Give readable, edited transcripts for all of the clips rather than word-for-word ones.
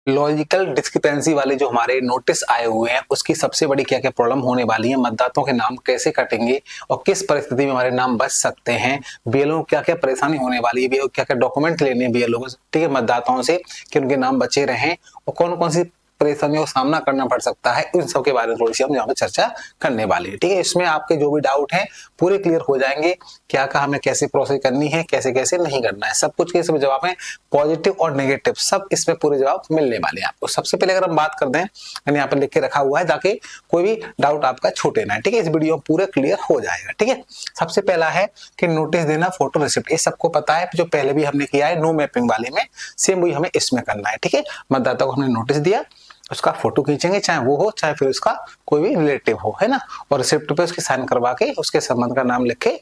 Logical discrepancy वाले जो हमारे नोटिस आए हुए हैं उसकी सबसे बड़ी क्या क्या प्रॉब्लम होने वाली है, मतदाताओं के नाम कैसे कटेंगे और किस परिस्थिति में हमारे नाम बच सकते हैं, बीएलओ क्या क्या परेशानी होने वाली है, क्या क्या डॉक्यूमेंट लेने हैं बीएलओ को, ठीक है, मतदाताओं से कि उनके नाम बचे रहें और कौन कौन सी परेशानियों का सामना करना पड़ सकता है, उन सब के बारे में थोड़ी सी हम यहाँ पे चर्चा करने वाले हैं। ठीक है, इसमें आपके जो भी डाउट हैं पूरे क्लियर हो जाएंगे, क्या क्या हमें कैसे प्रोसेस करनी है, कैसे कैसे नहीं करना है, सब कुछ के इसमें जवाब है, पॉजिटिव और नेगेटिव सब इसमें पूरे जवाब मिलने वाले हैं आपको। सबसे पहले अगर हम बात करते हैं, मैंने यहाँ पर लिख के रखा हुआ है ताकि कोई भी डाउट आपका छूटे ना, ठीक है, इस वीडियो में पूरे क्लियर हो जाएगा। ठीक है, सबसे पहला है कि नोटिस देना, फोटो रिसिप्ट, ये सबको पता है, जो पहले भी हमने किया है नो मैपिंग वाले में, सेम वही हमें इसमें करना है। ठीक है, मतदाता को हमने नोटिस दिया, उसका फोटो खींचेंगे, चाहे वो हो चाहे फिर उसका कोई भी रिलेटिव हो, है ना, और रिसिप्ट पे उसकी साइन करवा के उसके संबंध का नाम लिख के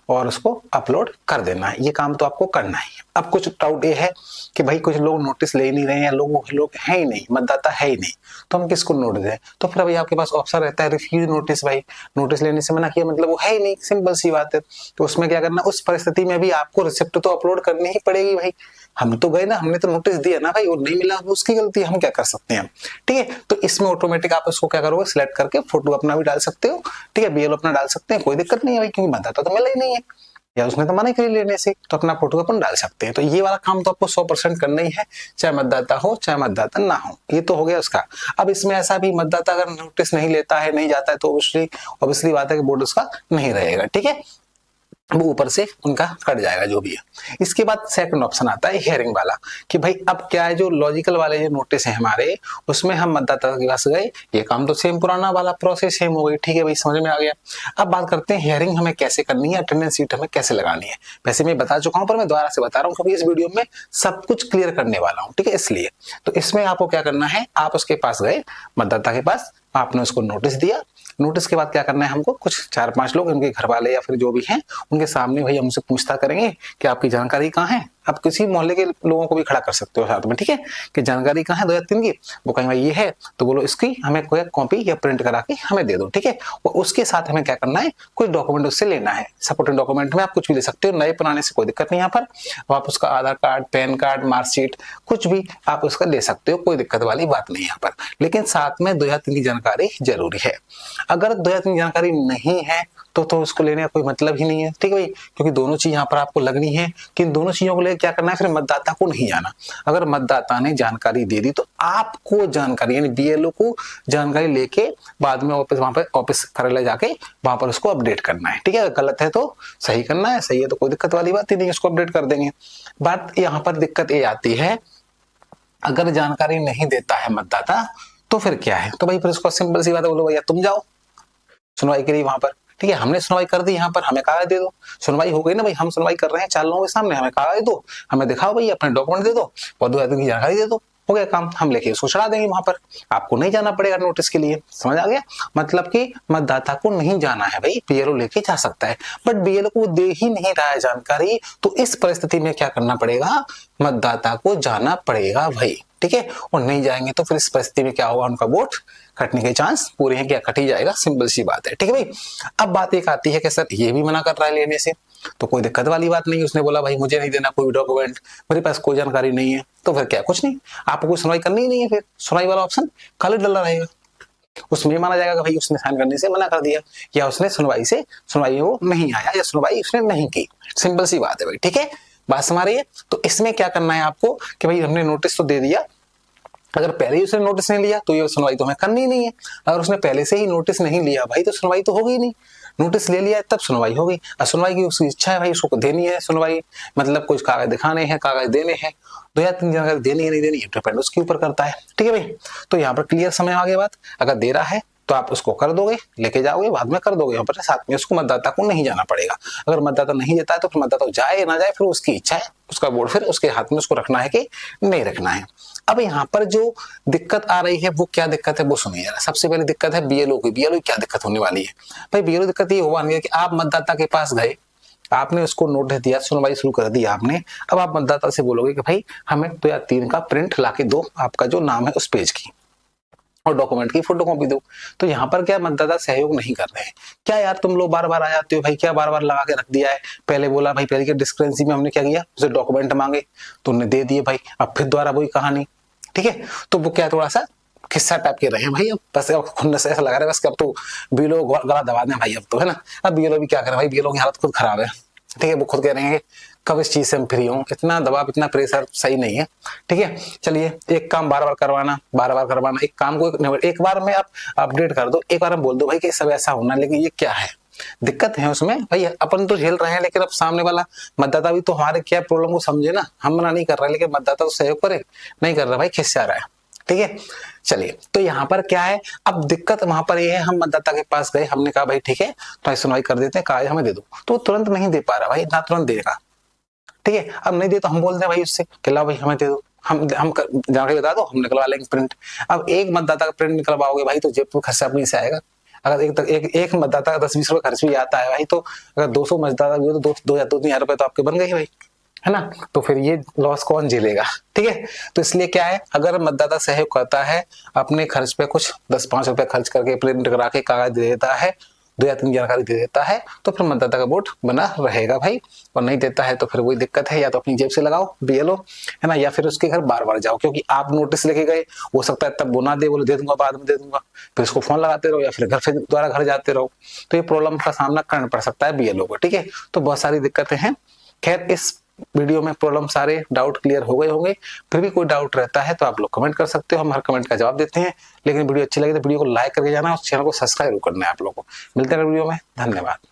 और उसको अपलोड कर देना है। ये काम तो आपको करना ही है। अब कुछ डाउट ये है कि भाई कुछ लोग नोटिस ले ही नहीं रहे हैं, लोग हैं ही नहीं, मतदाता है ही नहीं, तो हम किसको नोटिस दें? तो फिर भाई आपके पास ऑप्शन रहता है रिफ्यूज नोटिस। भाई नोटिस लेने से मना किया मतलब वो है ही नहीं, सिंपल सी बात है। तो उसमें क्या करना, उस परिस्थिति में भी आपको रिसिप्ट तो अपलोड करनी ही पड़ेगी। भाई हम तो गए ना, हमने तो नोटिस दिया ना भाई, और नहीं मिला उसकी गलती, हम क्या कर सकते हैं। ठीक है, तो इसमें ऑटोमेटिक आप उसको क्या करोगे, सिलेक्ट करके फोटो अपना भी डाल सकते हो, ठीक है, बीएलओ अपना डाल सकते हैं, कोई दिक्कत नहीं है भाई, क्योंकि मतदाता तो मिला ही नहीं है या उसने तो मना कर लेने से, तो अपना फोटो अपन डाल सकते हैं। तो ये वाला काम तो आपको 100% करना ही है, चाहे मतदाता हो चाहे मतदाता ना हो। ये तो हो गया उसका। अब इसमें ऐसा भी मतदाता अगर नोटिस नहीं लेता है, नहीं जाता है, तो ऑब्वियसली बात है कि बोर्ड उसका नहीं रहेगा। ठीक है, वो ऊपर से उनका कट जाएगा जो भी है। इसके बाद सेकंड ऑप्शन आता है हियरिंग वाला, कि भाई अब क्या है, जो लॉजिकल वाले जो नोटिस है हमारे, उसमें हम मतदाता के पास गए, ये काम तो सेम पुराना वाला प्रोसेस सेम हो गई। ठीक है भाई, समझ में आ गया। अब बात करते हैं हियरिंग हमें कैसे करनी है, अटेंडेंस शीट हमें कैसे लगानी है। वैसे मैं बता चुका हूं पर मैं दोबारा से बता रहा हूं क्योंकि इस वीडियो में सब कुछ क्लियर करने वाला हूं। ठीक है, इसलिए तो इसमें आपको क्या करना है, आप उसके पास गए, मतदाता के पास, आपने उसको नोटिस दिया। नोटिस के बाद क्या करना है, हमको कुछ 4-5 लोग, उनके घर वाले या फिर जो भी हैं, उनके सामने भाई हमसे पूछता करेंगे कि आपकी जानकारी कहाँ है। आप किसी मोहल्ले के लोगों को भी खड़ा कर सकते हो साथ में, ठीक है, कि जानकारी कहाँ है 2 या 3 की, वो कहेंगे भाई ये है, तो बोलो इसकी हमें कोई कॉपी या प्रिंट करा के हमें दे दो। ठीक है, और उसके साथ हमें क्या करना है, कोई डॉक्यूमेंट उससे लेना है। सपोर्टिंग डॉक्यूमेंट में आप कुछ भी ले सकते हो, नए पुराने से कोई दिक्कत नहीं यहाँ पर। आप उसका आधार कार्ड, पैन कार्ड, मार्कशीट, कुछ भी आप उसका ले सकते हो, कोई दिक्कत वाली बात नहीं यहाँ पर। लेकिन साथ में 2 या 3 की जानकारी जरूरी है। अगर 2 या 3 जानकारी नहीं है तो उसको लेने का कोई मतलब ही नहीं है। ठीक है भाई, क्योंकि दोनों चीज यहाँ पर आपको लगनी है कि इन दोनों चीजों को लेकर क्या करना है, फिर मतदाता को नहीं जाना। अगर मतदाता ने जानकारी दे दी तो आपको जानकारी यानी बीएलओ को जानकारी लेके बाद में ऑफिस, वहां पर ऑफिस कार्यालय जाके वहां पर उसको अपडेट करना है। ठीक है, गलत है तो सही करना है, सही है तो कोई दिक्कत वाली बात ही नहीं, उसको अपडेट कर देंगे। बात यहाँ पर दिक्कत ये आती है, अगर जानकारी नहीं देता है मतदाता तो फिर क्या है, तो भाई फिर उसको सिंपल सी बात है, बोलो भैया तुम जाओ सुनवाई करिए वहां पर। ठीक है, हमने सुनवाई कर दी, यहाँ पर हमें कागज दे दो, सुनवाई हो गई ना भाई, हम सुनवाई कर रहे हैं 4 लोगों के सामने, हमें कागज दो, हमें दिखाओ भाई, अपने डॉक्यूमेंट दे दो और 2 आदमी की जानकारी दे दो, हो गया काम, हम लेके उसको चढ़ा देंगे वहां पर, आपको नहीं जाना पड़ेगा नोटिस के लिए। समझ आ गया, मतलब कि मतदाता को नहीं जाना है भाई, बीएलओ लेके जा सकता है, बट बीएलओ को दे ही नहीं रहा है जानकारी, तो इस परिस्थिति में क्या करना पड़ेगा, मतदाता को जाना पड़ेगा भाई। ठीक है, और नहीं जाएंगे तो फिर इस परिस्थिति में क्या होगा, उनका वोट कटने के चांस पूरे हैं, क्या कट ही जाएगा, सिंपल सी बात है। ठीक है भाई, अब बात एक आती है कि सर ये भी मना कर रहा है लेने से, तो कोई दिक्कत वाली बात नहीं, उसने बोला भाई मुझे नहीं देना कोई डॉक्यूमेंट, मेरे पास कोई जानकारी नहीं है, तो फिर क्या, कुछ नहीं, आपको कोई सुनवाई करनी ही नहीं है, फिर सुनवाई वाला ऑप्शन खाली डला रहेगा। उसमें माना जाएगा कि भाई उसने साइन करने से मना कर दिया, या उसने सुनवाई वो नहीं आया, या सुनवाई उसने नहीं की, सिंपल सी बात है भाई। ठीक है, बात समझ रही है। तो इसमें क्या करना है आपको कि भाई हमने नोटिस तो दे दिया, अगर पहले ही उसने नोटिस नहीं लिया तो ये सुनवाई तो हमें करनी ही नहीं है। अगर उसने पहले से ही नोटिस नहीं लिया भाई तो सुनवाई तो होगी नहीं, नोटिस ले लिया तब सुनवाई होगी, और सुनवाई की उसकी इच्छा है भाई, उसको देनी है सुनवाई, मतलब कुछ कागज दिखाने हैं, कागज देने हैं, 2 या 3 जानकारी देनी है नहीं देनी, डिपेंड उसके ऊपर करता है। ठीक है भाई, तो यहाँ पर क्लियर समझ आ गई बात। अगर दे रहा है तो आप उसको कर दोगे, लेके जाओगे, बाद में कर दोगे, यहाँ पर साथ में उसको मतदाता को नहीं जाना पड़ेगा। अगर मतदाता नहीं देता है तो फिर मतदाता जाए ना जाए, फिर उसकी इच्छा है, उसका वोट फिर उसके हाथ में उसको रखना है कि नहीं रखना है। अब यहाँ पर जो दिक्कत आ रही है वो क्या दिक्कत है वो सुनिए जरा। सबसे पहले दिक्कत है बीएलओ की। बीएलओ क्या दिक्कत होने वाली है भाई, बीएलओ दिक्कत ये हुआ कि आप मतदाता के पास गए, आपने उसको नोटिस दिया, सुनवाई शुरू कर दी आपने, अब आप मतदाता से बोलोगे कि भाई हमें 2 या 3 का प्रिंट लाके दो, आपका जो नाम है उस पेज की, और डॉक्यूमेंट की फोटोकॉपी दो। तो यहाँ पर क्या मतदाता सहयोग नहीं कर रहे हैं, क्या यार तुम लोग बार बार आ जाते हो भाई, क्या बार बार लगा के रख दिया है, पहले बोला भाई, पहले के डिस्क्रिपेंसी में हमने क्या किया, उसे डॉक्यूमेंट मांगे तो उन्हें दे दिए भाई, अब फिर दोबारा वही कहानी, ठीक है। तो वो क्या थोड़ा सा किस्सा टाइप के रहे हैं भाई, अब बस खुन्नस से ऐसा लगा रहा है बस कि अब तो बीएलओ गला दबा दें भाई अब तो, है ना। अब बीएलओ भी क्या करें भाई, बीएलओ की हालत खुद खराब है, ठीक है। वो खुद कह रहे हैं कब इस चीज से हम फ्री हों, इतना दबाव इतना प्रेशर सही नहीं है, ठीक है। चलिए, एक काम बार बार करवाना, बार बार करवाना, एक काम को एक बार में आप अपडेट कर दो, एक बार हम बोल दो भाई कि सब ऐसा होना, लेकिन ये क्या है, दिक्कत है उसमें भाई। अपन तो झेल रहे हैं, लेकिन अब सामने वाला मतदाता भी तो हमारे क्या प्रॉब्लम को समझे ना। हम मना नहीं कर रहे, लेकिन मतदाता तो सहयोग करे, नहीं कर रहा भाई, खिस्सा रहा है, ठीक है। चलिए, तो यहाँ पर क्या है, अब दिक्कत वहां पर ये है, हम मतदाता के पास गए, हमने कहा भाई ठीक है तो सुनवाई कर देते हैं, कागज हमें दे दो, तो तुरंत नहीं दे पा रहा भाई, ना तुरंत देगा, ठीक है। अब नहीं दे तो हम बोल दें भाई उससे कि लाओ भाई हमें दे दो, हम जाके बता दो, हम निकलवा लेंगे प्रिंट। अब एक मतदाता का प्रिंट निकलवाओगे भाई तो जेब में खर्चा अपनी से आएगा। अगर एक मतदाता का 10-20 रुपए खर्च भी आता है भाई, तो अगर 200 मतदाता भी हो तो 2,000 रुपए तो आपके बन गए भाई, है ना। तो फिर ये लॉस कौन झेलेगा, ठीक है। तो इसलिए क्या है, अगर मतदाता सहयोग करता है, अपने खर्च पे कुछ 10-5 रुपए खर्च करके प्रिंट करा के कागज दे देता है, 2 या 3 जानकारी दे देता है, तो फिर मतदाता का वोट बना रहेगा भाई। और नहीं देता है तो फिर वही दिक्कत है, या तो अपनी जेब से लगाओ बीएलओ, है ना, या फिर उसके घर बार बार जाओ, क्योंकि आप नोटिस लेके गए, हो सकता है तब वो ना दे, बोले दे दूंगा बाद में दे दूंगा, फिर उसको फोन लगाते रहो या फिर घर फिर दोबारा घर जाते रहो, तो ये प्रॉब्लम का सामना करना पड़ सकता है बीएलओ को, ठीक है। तो बहुत सारी दिक्कतें हैं। खैर, इस वीडियो में प्रॉब्लम सारे डाउट क्लियर हो गए होंगे। फिर भी कोई डाउट रहता है तो आप लोग कमेंट कर सकते हो, हम हर कमेंट का जवाब देते हैं। लेकिन वीडियो अच्छी लगी तो वीडियो को लाइक करके जाना और चैनल को सब्सक्राइब करना है आप लोगों को। मिलते हैं वीडियो में, धन्यवाद।